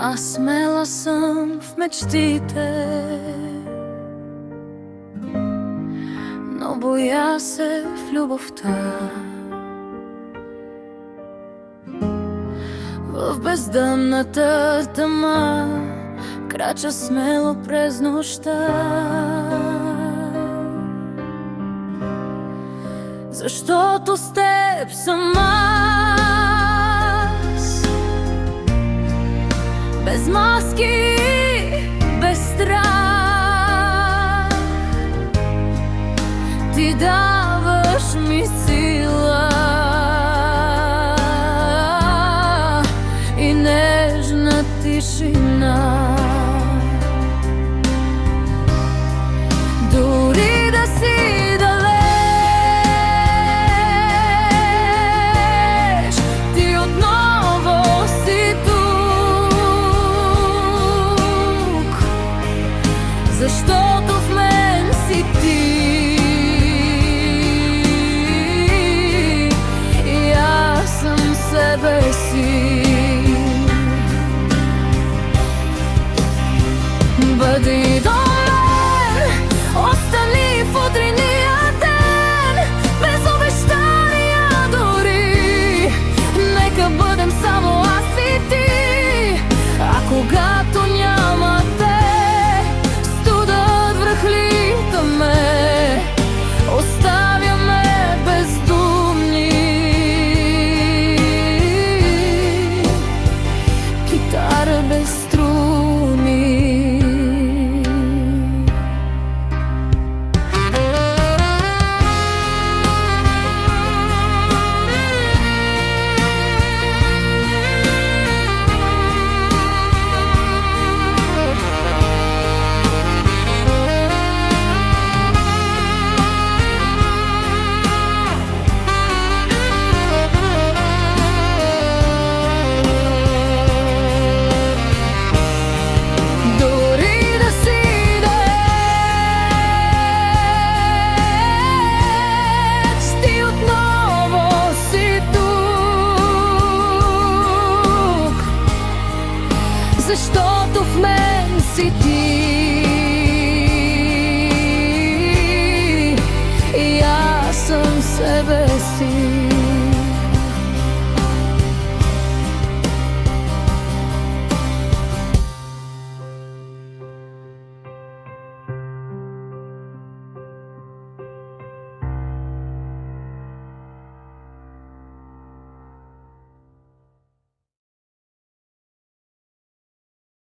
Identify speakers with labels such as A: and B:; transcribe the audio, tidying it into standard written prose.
A: Аз смела съм в мечтите, но боя се в любовта. В бездънната тъма крача смело през нощта, защото с теб съм аз. Без маски, без страх, ти даваш ми сила и нежна тишина. Дори да си далеч, ти отново си тук, защото в мен си ти и аз съм себе си. Бъди до мен, остани в утрения ден, без обещания дори. Нека бъдем само аз и ти, а когато няма те, студът връхлита ме, оставя ме бездумни. Китара без струни. Защо